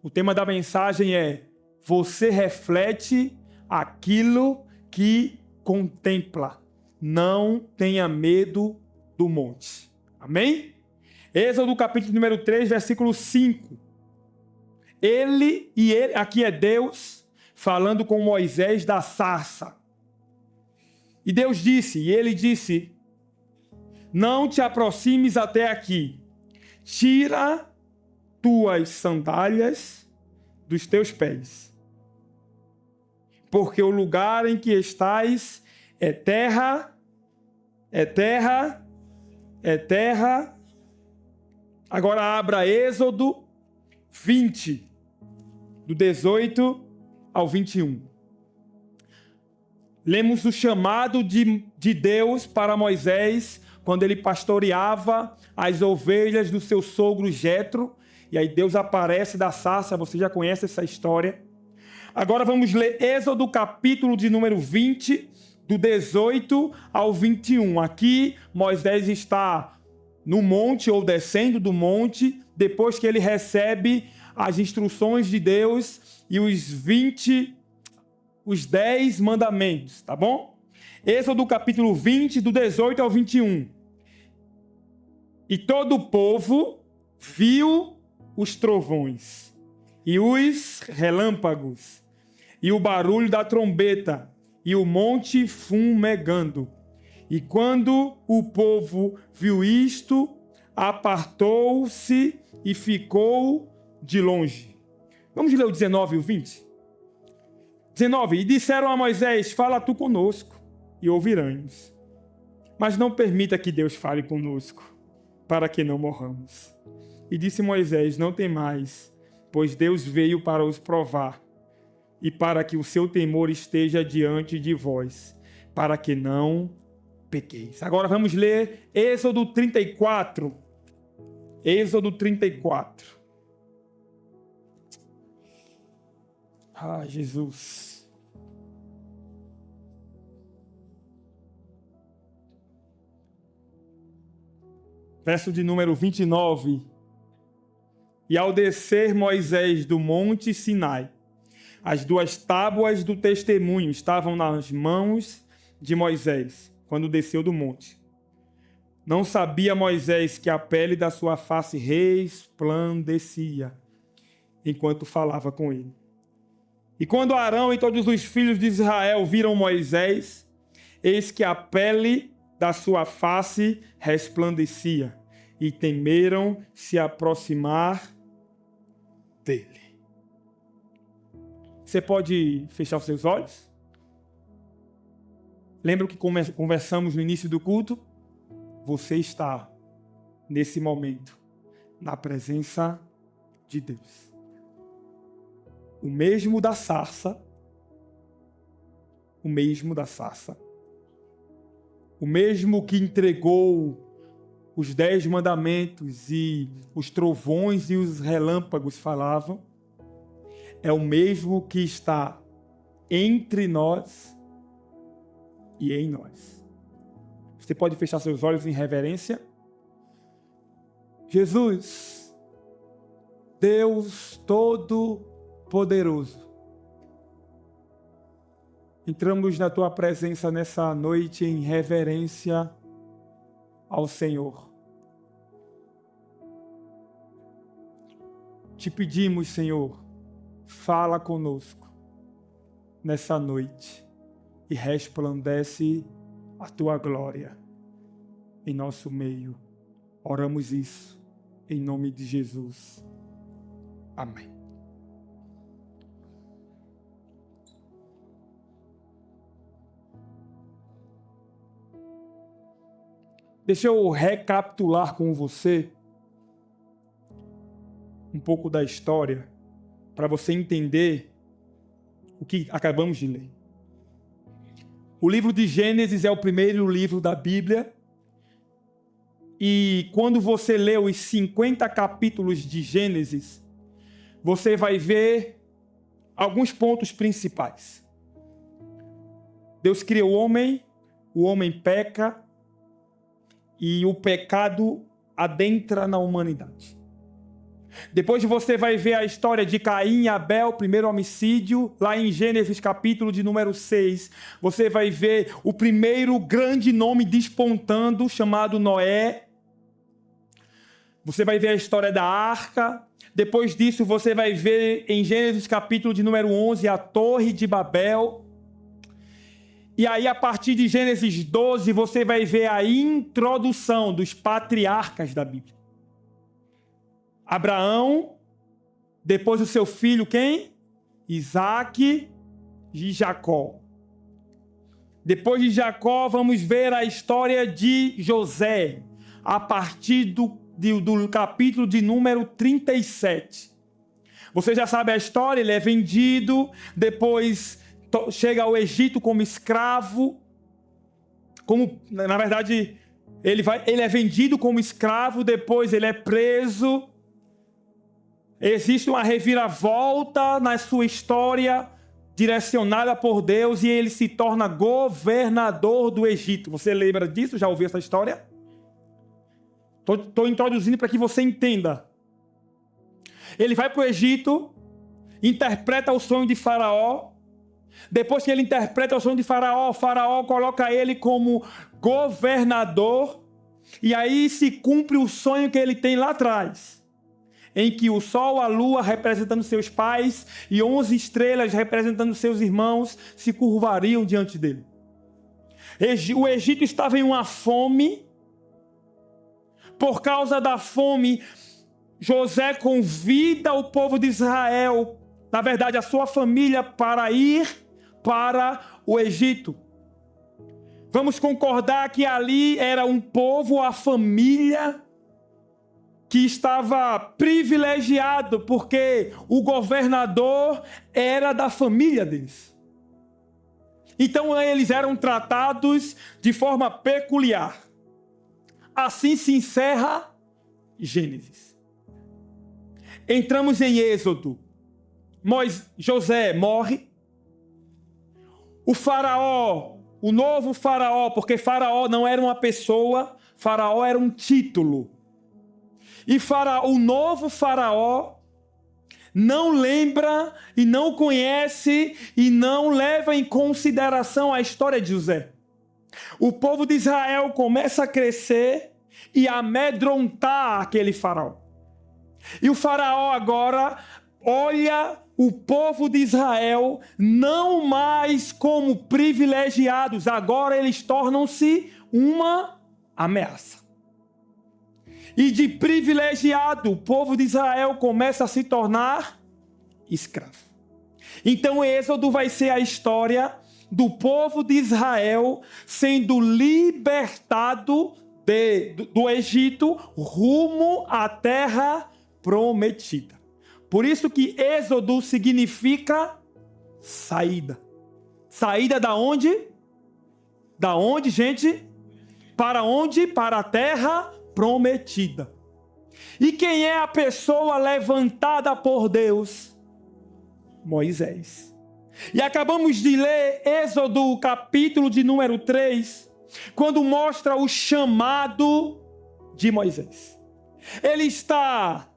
O tema da mensagem é: você reflete aquilo que contempla. Não tenha medo do monte. Amém? Êxodo capítulo número 3, versículo 5. Ele, aqui é Deus falando com Moisés da sarça. E Deus disse, e ele disse: não te aproximes até aqui. Tira tuas sandálias dos teus pés. Porque o lugar em que estás é terra. Agora abra Êxodo 20, do 18 ao 21. Lemos o chamado de Deus para Moisés quando ele pastoreava as ovelhas do seu sogro Jetro. E aí Deus aparece da sarça, você já conhece essa história. Agora vamos ler Êxodo capítulo de número 20, do 18 ao 21. Aqui Moisés está no monte ou descendo do monte, depois que ele recebe as instruções de Deus e os 10 mandamentos, tá bom? Êxodo capítulo 20, do 18 ao 21. E todo o povo viu os trovões e os relâmpagos e o barulho da trombeta e o monte fumegando. E quando o povo viu isto, apartou-se e ficou de longe. Vamos ler o 19 e o 20? 19. E disseram a Moisés: fala tu conosco, e ouviremos. Mas não permita que Deus fale conosco, para que não morramos. E disse Moisés: não temais, pois Deus veio para os provar, e para que o seu temor esteja diante de vós, para que não pequeis. Agora vamos ler Êxodo 34. Êxodo 34. Ah, Jesus. Verso de número 29. E ao descer Moisés do monte Sinai, as 2 tábuas do testemunho estavam nas mãos de Moisés, quando desceu do monte. Não sabia Moisés que a pele da sua face resplandecia, enquanto falava com ele. E quando Arão e todos os filhos de Israel viram Moisés, eis que a pele da sua face resplandecia, e temeram se aproximar dele. Você pode fechar os seus olhos? Lembra o que conversamos no início do culto? Você está, nesse momento, na presença de Deus. O mesmo da sarça, o mesmo que entregou os 10 mandamentos e os trovões e os relâmpagos falavam, é o mesmo que está entre nós e em nós. Você pode fechar seus olhos em reverência? Jesus, Deus Todo-Poderoso, entramos na Tua presença nessa noite em reverência ao Senhor. Te pedimos, Senhor, fala conosco nessa noite e resplandece a Tua glória em nosso meio. Oramos isso em nome de Jesus. Amém. Deixa eu recapitular com você um pouco da história para você entender o que acabamos de ler. O livro de Gênesis é o primeiro livro da Bíblia. E quando você lê os 50 capítulos de Gênesis, você vai ver alguns pontos principais. Deus cria o homem peca, e o pecado adentra na humanidade. Depois você vai ver a história de Caim e Abel, primeiro homicídio, lá em Gênesis capítulo de número 6. Você vai ver o primeiro grande nome despontando, chamado Noé. Você vai ver a história da arca. Depois disso você vai ver em Gênesis capítulo de número 11 a Torre de Babel. E aí a partir de Gênesis 12 você vai ver a introdução dos patriarcas da Bíblia. Abraão, depois o seu filho quem? Isaac e Jacó. Depois de Jacó, vamos ver a história de José, a partir do capítulo de número 37. Você já sabe a história, ele é vendido, depois chega ao Egito como escravo, na verdade, ele é vendido como escravo, depois ele é preso. Existe uma reviravolta na sua história, direcionada por Deus, e ele se torna governador do Egito. Você lembra disso? Já ouviu essa história? Estou introduzindo para que você entenda. Ele vai para o Egito, interpreta o sonho de Faraó. Depois que ele interpreta o sonho de Faraó, Faraó coloca ele como governador. E aí se cumpre o sonho que ele tem lá atrás, em que o sol, a lua, representando seus pais, e 11 estrelas, representando seus irmãos, se curvariam diante dele. O Egito estava em uma fome. Por causa da fome, José convida o povo de Israel, na verdade a sua família, para ir para o Egito. Vamos concordar que ali era um povo, a família, que estava privilegiado, porque o governador era da família deles. Então eles eram tratados de forma peculiar. Assim se encerra Gênesis. Entramos em Êxodo. José morre. O faraó, o novo faraó, porque faraó não era uma pessoa, faraó era um título. E o novo faraó não lembra e não conhece e não leva em consideração a história de José. O povo de Israel começa a crescer e amedrontar aquele faraó. E o faraó agora olha o povo de Israel não mais como privilegiados, agora eles tornam-se uma ameaça. E de privilegiado, o povo de Israel começa a se tornar escravo. Então, Êxodo vai ser a história do povo de Israel sendo libertado do Egito rumo à terra prometida. Por isso que Êxodo significa saída. Saída da onde? Da onde, gente? Para onde? Para a terra prometida. E quem é a pessoa levantada por Deus? Moisés. E acabamos de ler Êxodo, capítulo de número 3, quando mostra o chamado de Moisés. Ele está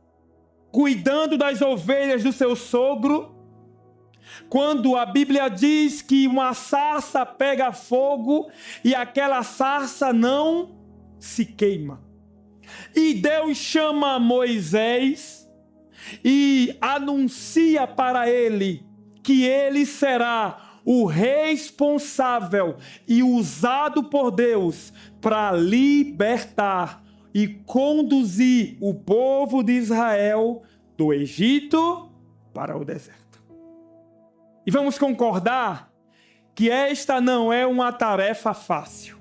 cuidando das ovelhas do seu sogro, quando a Bíblia diz que uma sarça pega fogo e aquela sarça não se queima. E Deus chama Moisés e anuncia para ele que ele será o responsável e usado por Deus para libertar e conduzir o povo de Israel do Egito para o deserto. E vamos concordar que esta não é uma tarefa fácil.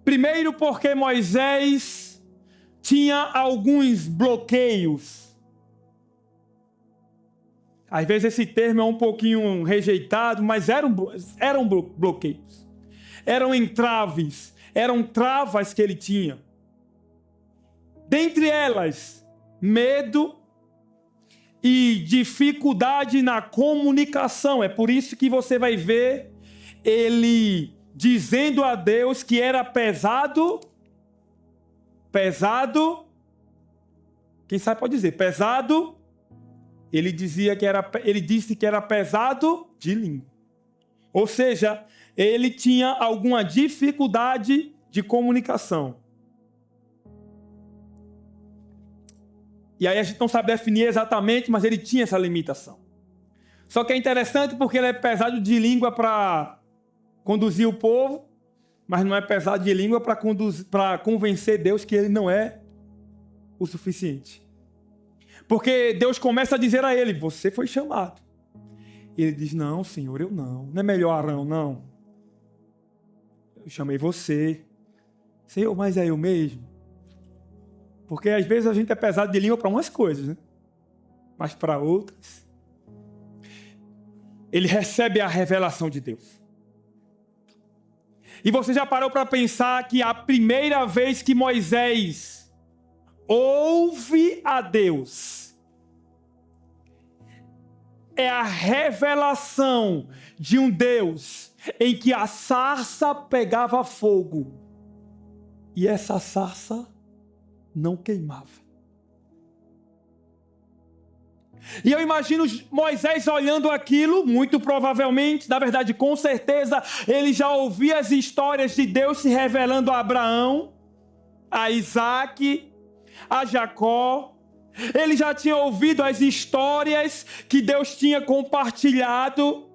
Primeiro porque Moisés tinha alguns bloqueios. Às vezes esse termo é um pouquinho rejeitado, mas eram bloqueios. Eram entraves, eram travas que ele tinha. Dentre elas, medo e dificuldade na comunicação. É por isso que você vai ver ele dizendo a Deus que era pesado Quem sabe pode dizer, pesado, ele disse que era pesado de língua. Ou seja, ele tinha alguma dificuldade de comunicação. E aí a gente não sabe definir exatamente, mas ele tinha essa limitação. Só que é interessante porque ele é pesado de língua para conduzir o povo, mas não é pesado de língua para convencer Deus que ele não é o suficiente. Porque Deus começa a dizer a ele, você foi chamado. E ele diz, não, Senhor, eu não. Não é melhor Arão, não. Eu chamei você. Senhor, mas é eu mesmo? Porque às vezes a gente é pesado de língua para umas coisas, né? Mas para outras, ele recebe a revelação de Deus. E você já parou para pensar que a primeira vez que Moisés ouve a Deus é a revelação de um Deus em que a sarça pegava fogo e essa sarça não queimava. E eu imagino Moisés olhando aquilo, muito provavelmente, na verdade, com certeza, ele já ouvia as histórias de Deus se revelando a Abraão, a Isaac, a Jacó. Ele já tinha ouvido as histórias que Deus tinha compartilhado,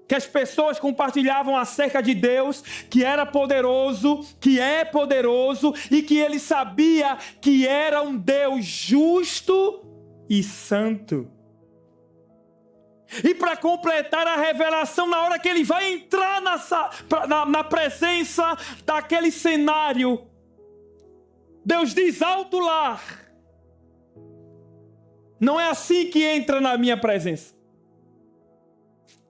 que as pessoas compartilhavam acerca de Deus, que era poderoso, que é poderoso, e que ele sabia que era um Deus justo e santo. E para completar a revelação, na hora que ele vai entrar na presença daquele cenário, Deus diz alto lá, não é assim que entra na minha presença.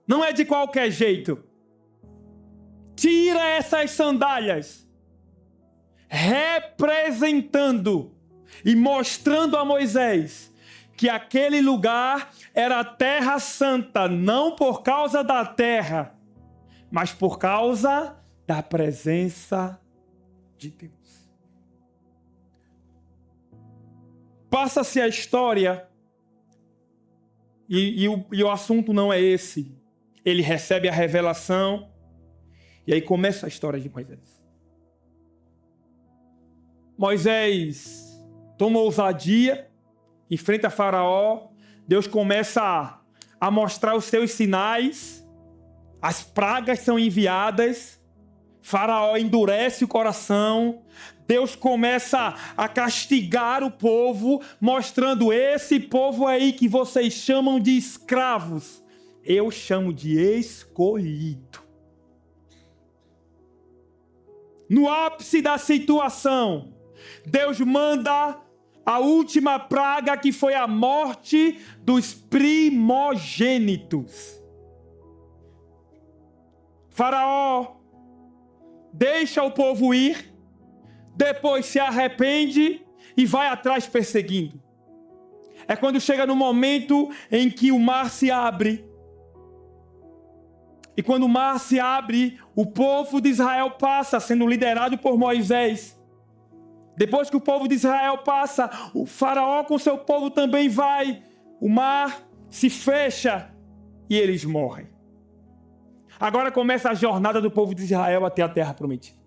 Não é de qualquer jeito. Tira essas sandálias, representando e mostrando a Moisés que aquele lugar era a terra santa, não por causa da terra, mas por causa da presença de Deus. Passa-se a história, e o assunto não é esse. Ele recebe a revelação, e aí começa a história de Moisés. Moisés toma ousadia, enfrenta Faraó, Deus começa a mostrar os seus sinais, as pragas são enviadas, Faraó endurece o coração, Deus começa a castigar o povo, mostrando esse povo aí que vocês chamam de escravos, eu chamo de escolhido. No ápice da situação, Deus manda a última praga, que foi a morte dos primogênitos. Faraó deixa o povo ir, depois se arrepende e vai atrás perseguindo. É quando chega no momento em que o mar se abre. E quando o mar se abre, o povo de Israel passa, sendo liderado por Moisés. Depois que o povo de Israel passa, o Faraó com seu povo também vai. O mar se fecha e eles morrem. Agora começa a jornada do povo de Israel até a terra prometida.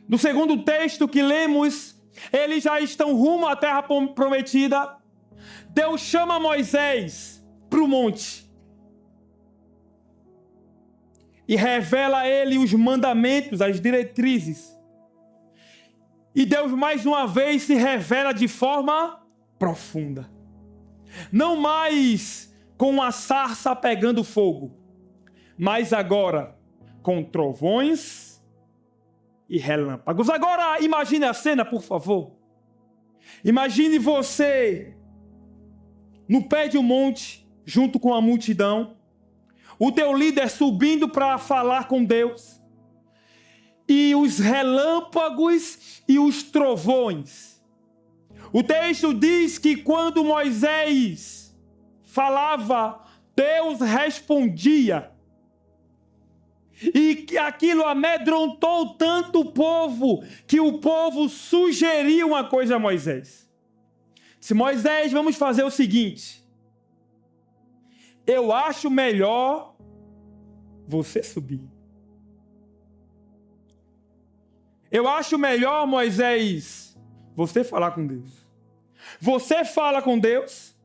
No segundo texto que lemos, eles já estão rumo à terra prometida. Deus chama Moisés para o monte e revela a ele os mandamentos, as diretrizes. E Deus mais uma vez se revela de forma profunda. Não mais com a sarça pegando fogo, mas agora com trovões e relâmpagos. Agora imagine a cena, por favor. Imagine você no pé de um monte, junto com a multidão, o teu líder subindo para falar com Deus, e os relâmpagos e os trovões. O texto diz que quando Moisés falava, Deus respondia. E que aquilo amedrontou tanto o povo, que o povo sugeriu uma coisa a Moisés. Se Moisés, vamos fazer o seguinte: eu acho melhor você subir. Eu acho melhor, Moisés, você falar com Deus. Você fala com Deus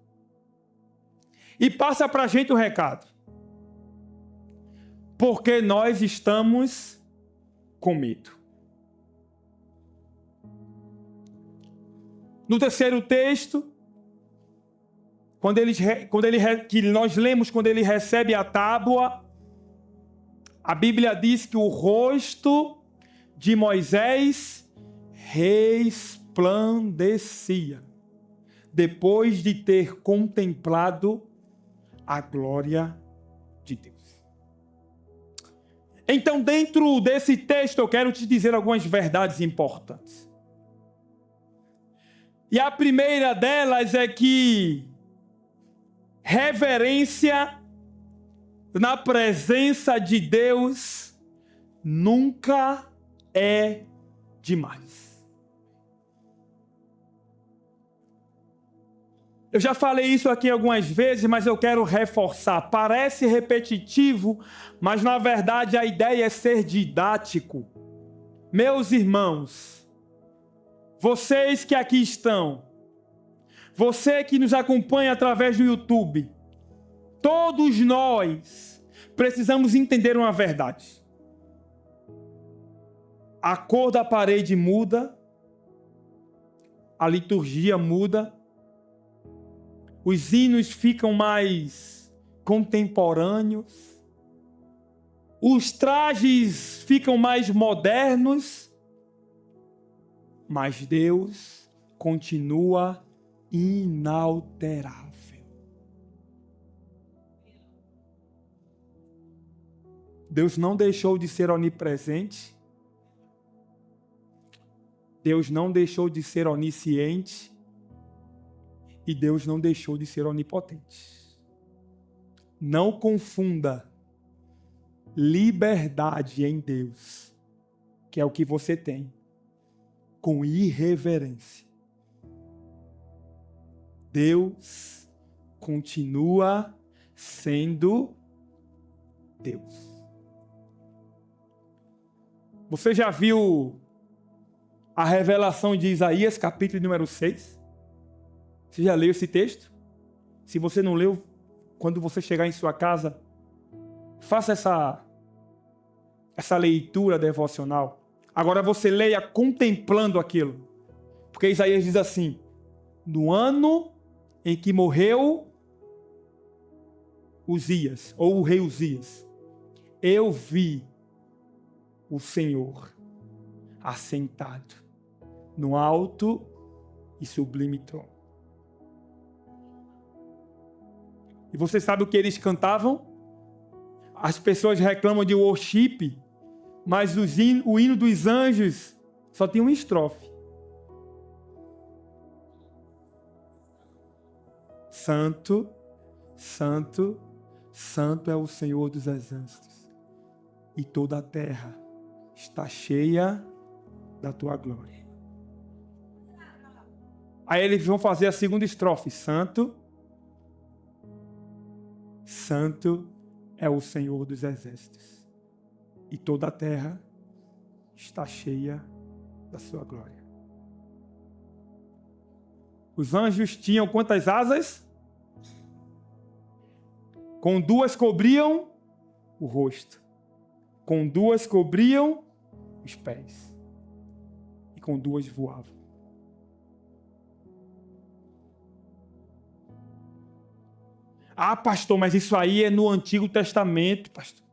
e passa para a gente o recado. Porque nós estamos com medo. No terceiro texto, que nós lemos quando ele recebe a tábua, a Bíblia diz que o rosto de Moisés resplandecia, depois de ter contemplado a glória de Deus. Então, dentro desse texto, eu quero te dizer algumas verdades importantes. E a primeira delas é que reverência na presença de Deus nunca é demais. Eu já falei isso aqui algumas vezes, mas eu quero reforçar. Parece repetitivo, mas na verdade a ideia é ser didático. Meus irmãos, vocês que aqui estão, você que nos acompanha através do YouTube, todos nós precisamos entender uma verdade. A cor da parede muda, a liturgia muda, os hinos ficam mais contemporâneos, os trajes ficam mais modernos, mas Deus continua inalterável. Deus não deixou de ser onipresente, Deus não deixou de ser onisciente, e Deus não deixou de ser onipotente. Não confunda liberdade em Deus, que é o que você tem, com irreverência. Deus continua sendo Deus. Você já viu a revelação de Isaías, capítulo número 6? Você já leu esse texto? Se você não leu, quando você chegar em sua casa, faça essa leitura devocional. Agora você leia contemplando aquilo. Porque Isaías diz assim: no ano em que morreu Uzias, ou o rei Uzias, eu vi o Senhor assentado no alto e sublime trono. E você sabe o que eles cantavam? As pessoas reclamam de worship, mas o hino dos anjos só tem uma estrofe. Santo, santo, santo é o Senhor dos exércitos, e toda a terra está cheia da tua glória. Aí eles vão fazer a segunda estrofe. Santo, santo é o Senhor dos exércitos, e toda a terra está cheia da sua glória. Os anjos tinham quantas asas? Com 2 cobriam o rosto, com 2 cobriam os pés, e com 2 voavam. Ah, pastor, mas isso aí é no Antigo Testamento, pastor.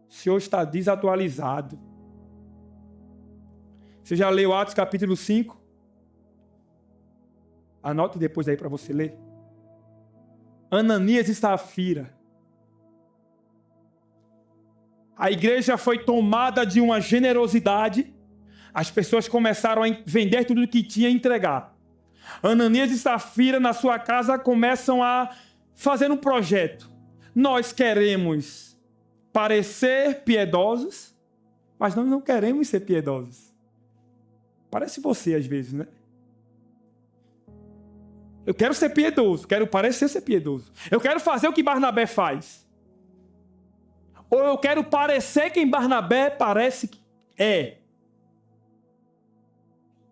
O senhor está desatualizado. Você já leu Atos capítulo 5? Anote depois aí para você ler. Ananias e Safira. A igreja foi tomada de uma generosidade. As pessoas começaram a vender tudo o que tinha e entregar. Ananias e Safira, na sua casa, começam a fazer um projeto. Nós queremos parecer piedosos, mas nós não queremos ser piedosos. Parece você às vezes, né? Eu quero ser piedoso, quero parecer ser piedoso. Eu quero fazer o que Barnabé faz. Ou eu quero parecer quem Barnabé parece que é.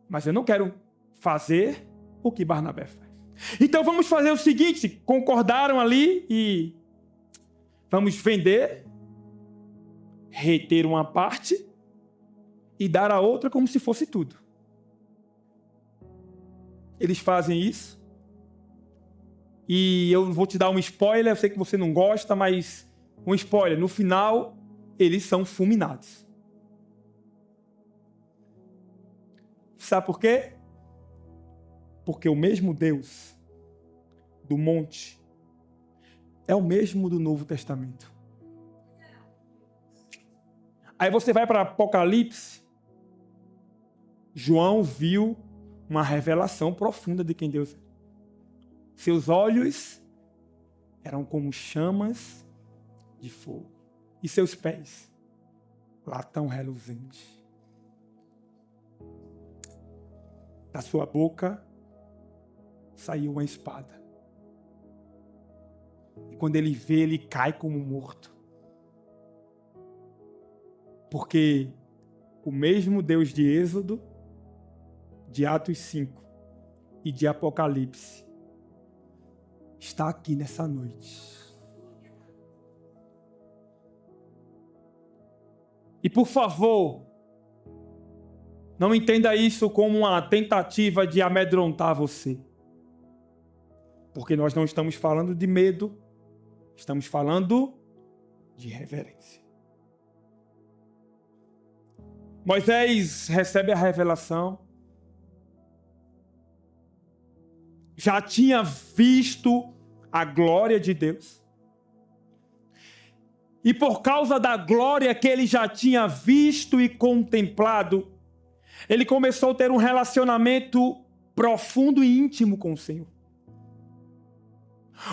Mas eu não quero fazer o que Barnabé faz. Então vamos fazer o seguinte, concordaram ali e vamos vender, reter uma parte e dar a outra como se fosse tudo. Eles fazem isso. E eu vou te dar um spoiler, eu sei que você não gosta, mas um spoiler, no final eles são fulminados. Sabe por quê? Porque o mesmo Deus do monte é o mesmo do Novo Testamento. Aí você vai para Apocalipse, João viu uma revelação profunda de quem Deus é. Seus olhos eram como chamas de fogo. E seus pés, latão reluzente. Da sua boca saiu uma espada. E quando ele vê, ele cai como morto. Porque o mesmo Deus de Êxodo, de Atos 5 e de Apocalipse está aqui nessa noite. E por favor, não entenda isso como uma tentativa de amedrontar você. Porque nós não estamos falando de medo, estamos falando de reverência. Moisés recebe a revelação. Já tinha visto a glória de Deus. E por causa da glória que ele já tinha visto e contemplado, ele começou a ter um relacionamento profundo e íntimo com o Senhor.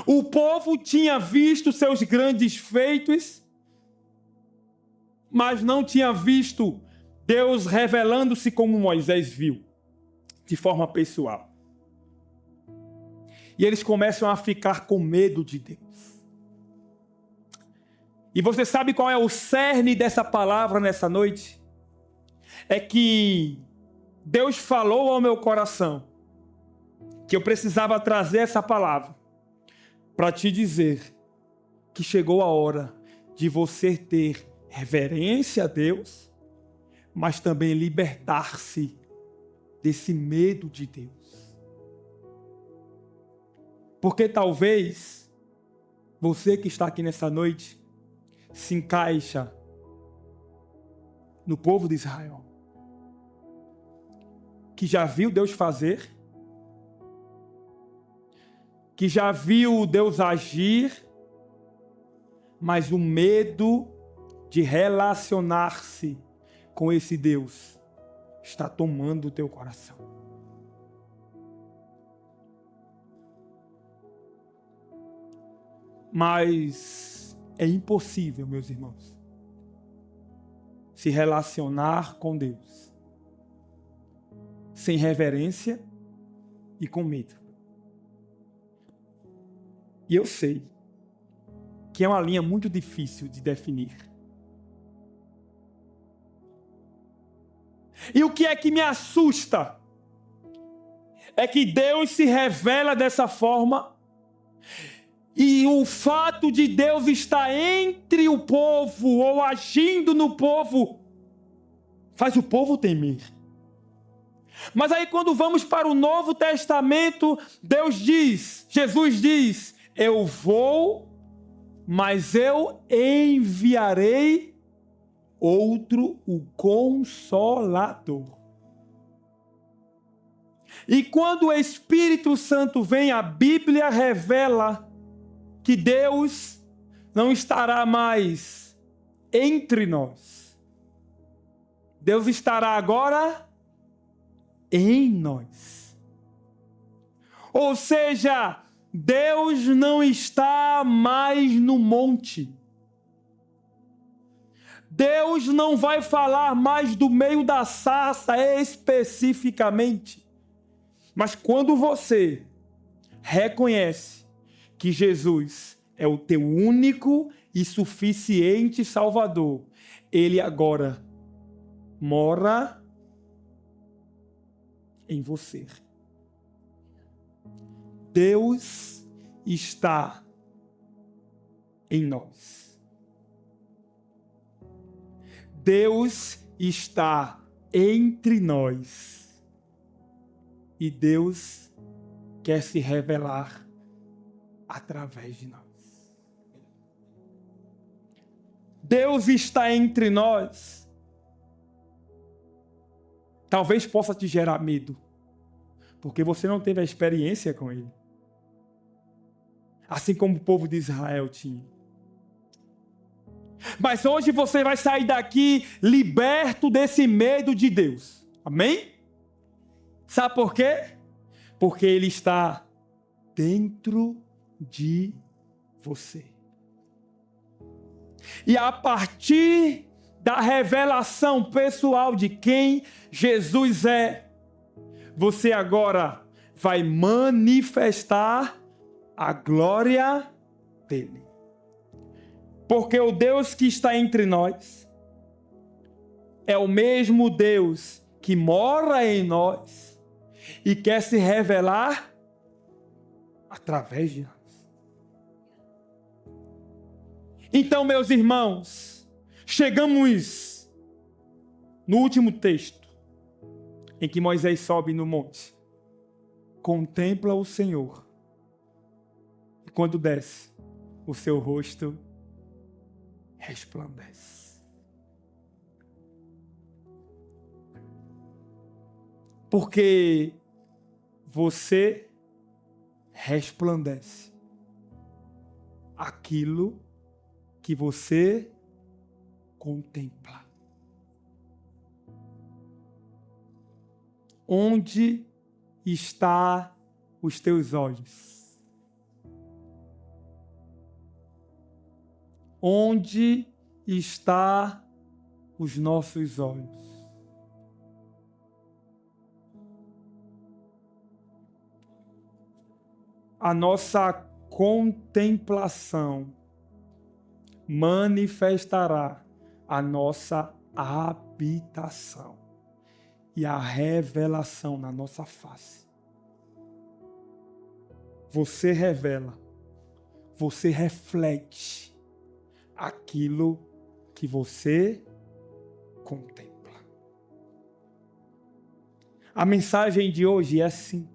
O povo tinha visto seus grandes feitos, mas não tinha visto Deus revelando-se como Moisés viu, de forma pessoal. E eles começam a ficar com medo de Deus. E você sabe qual é o cerne dessa palavra nessa noite? É que Deus falou ao meu coração que eu precisava trazer essa palavra para te dizer que chegou a hora de você ter reverência a Deus, mas também libertar-se desse medo de Deus. Porque talvez você que está aqui nessa noite se encaixa no povo de Israel, que já viu Deus fazer, que já viu Deus agir, mas o medo de relacionar-se com esse Deus está tomando o teu coração. Mas é impossível, meus irmãos, se relacionar com Deus sem reverência e com medo. E eu sei que é uma linha muito difícil de definir. E o que é que me assusta é que Deus se revela dessa forma. E o fato de Deus estar entre o povo ou agindo no povo faz o povo temer. Mas aí quando vamos para o Novo Testamento, Jesus diz, eu vou, mas eu enviarei outro, o Consolador. E quando o Espírito Santo vem, a Bíblia revela que Deus não estará mais entre nós. Deus estará agora em nós. Ou seja, Deus não está mais no monte. Deus não vai falar mais do meio da sarça especificamente. Mas quando você reconhece que Jesus é o teu único e suficiente Salvador, Ele agora mora em você. Deus está em nós. Deus está entre nós. E Deus quer se revelar através de nós. Deus está entre nós. Talvez possa te gerar medo, porque você não teve a experiência com Ele. Assim como o povo de Israel tinha. Mas hoje você vai sair daqui liberto desse medo de Deus. Amém? Sabe por quê? Porque Ele está dentro de você. E a partir da revelação pessoal de quem Jesus é, você agora vai manifestar a glória dele. Porque o Deus que está entre nós é o mesmo Deus que mora em nós e quer se revelar através de nós. Então, meus irmãos, chegamos no último texto em que Moisés sobe no monte, contempla o Senhor e quando desce, o seu rosto resplandece. Porque você resplandece aquilo que você contempla. Onde está os teus olhos? Onde está os nossos olhos? A nossa contemplação manifestará a nossa habitação e a revelação na nossa face. Você revela, você reflete aquilo que você contempla. A mensagem de hoje é simples.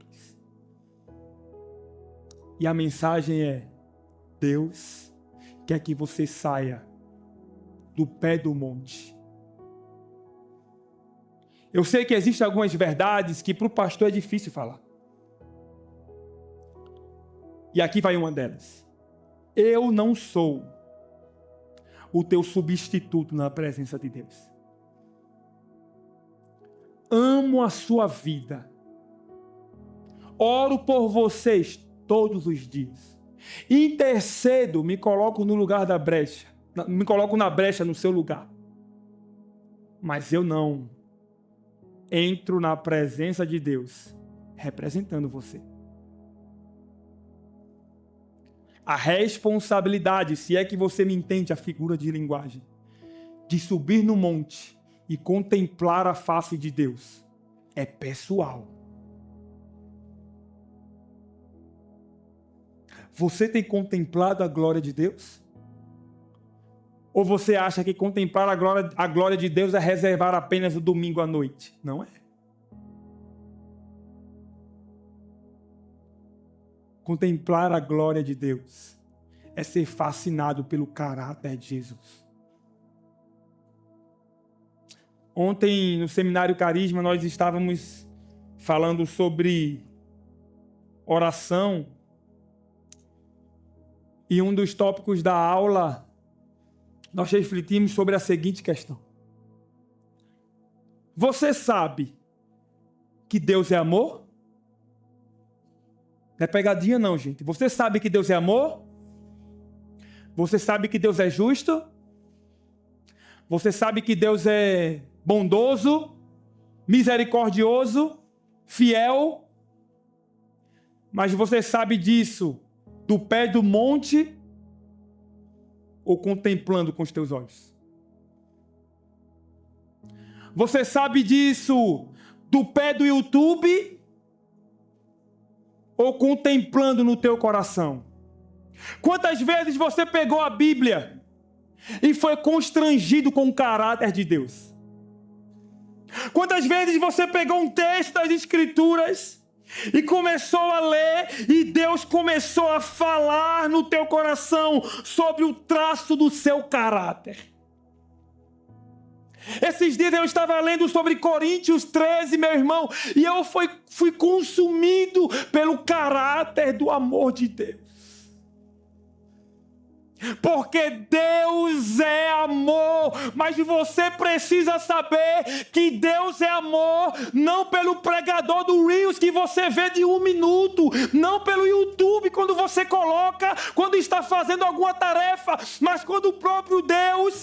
E a mensagem é: Deus quer que você saia do pé do monte. Eu sei que existem algumas verdades que para o pastor é difícil falar. E aqui vai uma delas. Eu não sou o teu substituto na presença de Deus. Amo a sua vida. Oro por vocês todos os dias. Intercedo, me coloco no lugar da brecha. Me coloco na brecha no seu lugar. Mas eu não entro na presença de Deus representando você. A responsabilidade, se é que você me entende a figura de linguagem, de subir no monte e contemplar a face de Deus, é pessoal. Você tem contemplado a glória de Deus? Ou você acha que contemplar a glória de Deus é reservar apenas o domingo à noite? Não é. Contemplar a glória de Deus é ser fascinado pelo caráter de Jesus. Ontem, no Seminário Carisma, nós estávamos falando sobre oração. E um dos tópicos da aula, nós refletimos sobre a seguinte questão. Você sabe que Deus é amor? Não é pegadinha não, gente. Você sabe que Deus é amor? Você sabe que Deus é justo? Você sabe que Deus é bondoso, misericordioso, fiel. Mas você sabe disso do pé do monte ou contemplando com os teus olhos? Você sabe disso do pé do YouTube ou contemplando no teu coração? Quantas vezes você pegou a Bíblia e foi constrangido com o caráter de Deus? Quantas vezes você pegou um texto das Escrituras e começou a ler e Deus começou a falar no teu coração sobre o traço do seu caráter? Esses dias eu estava lendo sobre Coríntios 13, meu irmão, e eu fui consumido pelo caráter do amor de Deus. Porque Deus é amor, mas você precisa saber que Deus é amor, não pelo pregador do Reels que você vê de 1 minuto, não pelo YouTube quando você coloca, quando está fazendo alguma tarefa, mas quando o próprio Deus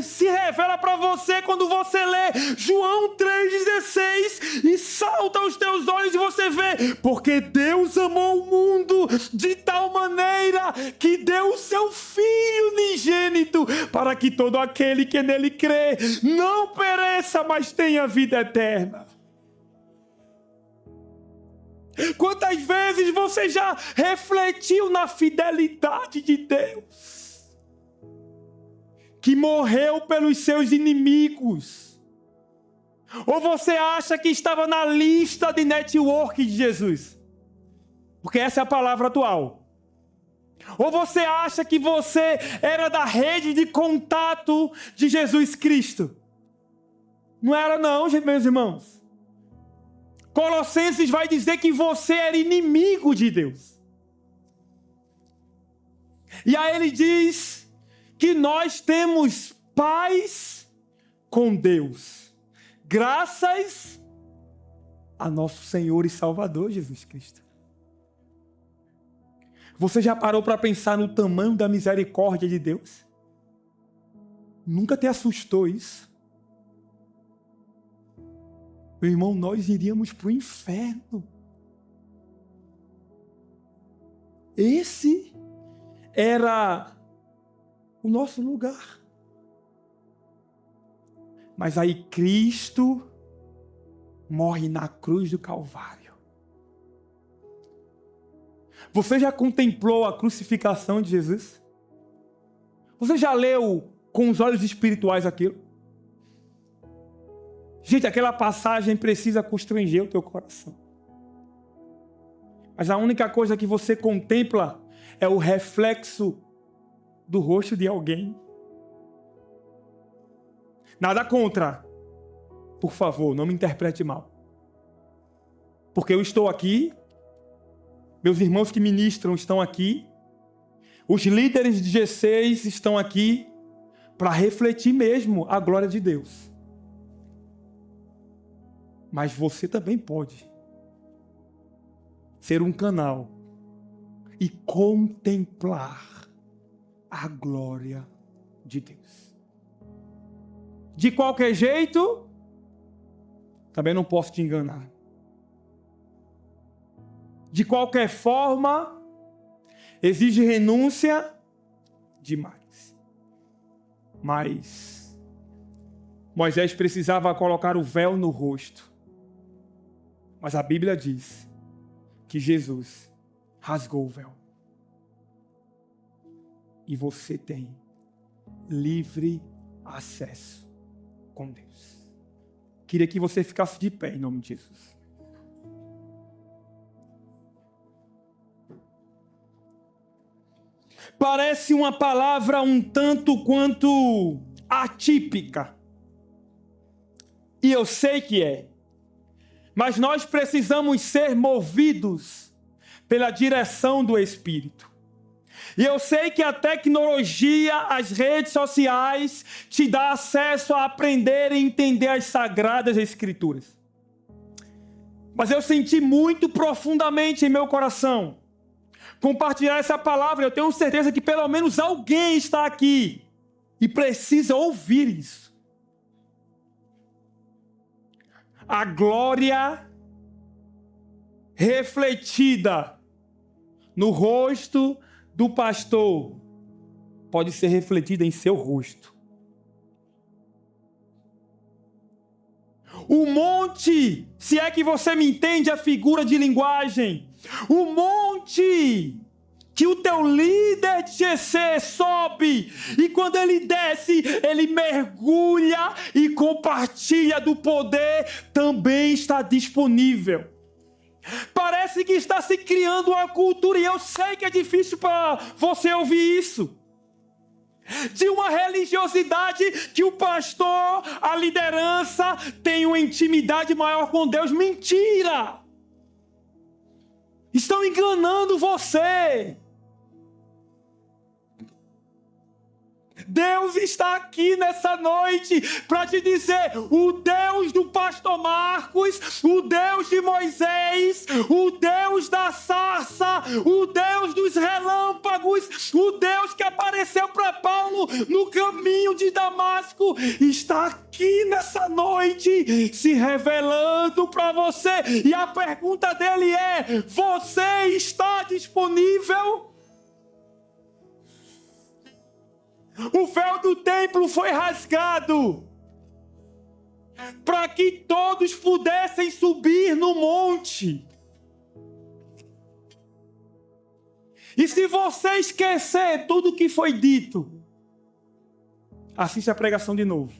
se revela para você, quando você lê João 3,16 e salta aos teus olhos e você vê, porque Deus amou o mundo de tal maneira que deu o seu Filho unigênito, para que todo aquele que nele crê não pereça, mas tenha vida eterna. Quantas vezes você já refletiu na fidelidade de Deus, que morreu pelos seus inimigos? Ou você acha que estava na lista de network de Jesus? Porque essa é a palavra atual. Ou você acha que você era da rede de contato de Jesus Cristo? Não era não, meus irmãos. Colossenses vai dizer que você era inimigo de Deus. E aí ele diz que nós temos paz com Deus, graças a nosso Senhor e Salvador Jesus Cristo. Você já parou para pensar no tamanho da misericórdia de Deus? Nunca te assustou isso? Meu irmão, nós iríamos para o inferno. Esse era o nosso lugar. Mas aí Cristo morre na cruz do Calvário. Você já contemplou a crucificação de Jesus? Você já leu com os olhos espirituais aquilo? Gente, aquela passagem precisa constranger o teu coração. Mas a única coisa que você contempla é o reflexo do rosto de alguém. Nada contra. Por favor, não me interprete mal. Porque eu estou aqui, meus irmãos que ministram estão aqui, os líderes de G6 estão aqui para refletir mesmo a glória de Deus. Mas você também pode ser um canal e contemplar a glória de Deus. De qualquer jeito, também não posso te enganar. De qualquer forma, exige renúncia demais. Mas Moisés precisava colocar o véu no rosto. Mas a Bíblia diz que Jesus rasgou o véu. E você tem livre acesso com Deus. Queria que você ficasse de pé em nome de Jesus. Parece uma palavra um tanto quanto atípica. E eu sei que é. Mas nós precisamos ser movidos pela direção do Espírito. E eu sei que a tecnologia, as redes sociais, te dá acesso a aprender e entender as Sagradas Escrituras. Mas eu senti muito profundamente em meu coração compartilhar essa palavra. Eu tenho certeza que pelo menos alguém está aqui e precisa ouvir isso. A glória refletida no rosto do pastor pode ser refletida em seu rosto. O monte, se é que você me entende a figura de linguagem, o monte que o teu líder de GC sobe, e quando ele desce, ele mergulha e compartilha do poder, também está disponível. Parece que está se criando uma cultura, e eu sei que é difícil para você ouvir isso, de uma religiosidade que o pastor, a liderança, tem uma intimidade maior com Deus. Mentira! Estão enganando você. Deus está aqui nessa noite para te dizer: o Deus do pastor Marcos, o Deus de Moisés, o Deus da sarça, o Deus dos relâmpagos, o Deus que apareceu para Paulo no caminho de Damasco, está aqui nessa noite se revelando para você. E a pergunta dele é: você está disponível? O véu do templo foi rasgado para que todos pudessem subir no monte. E se você esquecer tudo o que foi dito, assista a pregação de novo.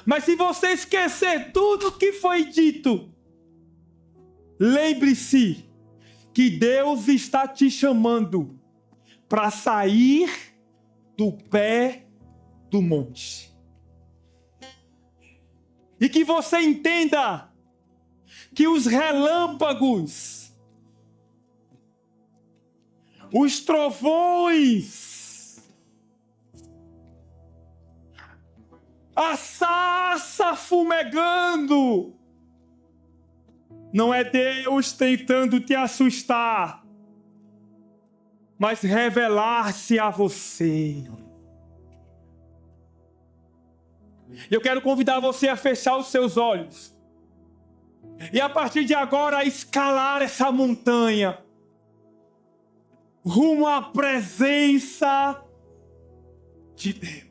Mas se você esquecer tudo o que foi dito, lembre-se que Deus está te chamando para sair do pé do monte. E que você entenda que os relâmpagos, os trovões, a sarça fumegando, não é Deus tentando te assustar, mas revelar-se a você. Eu quero convidar você a fechar os seus olhos e a partir de agora escalar essa montanha rumo à presença de Deus.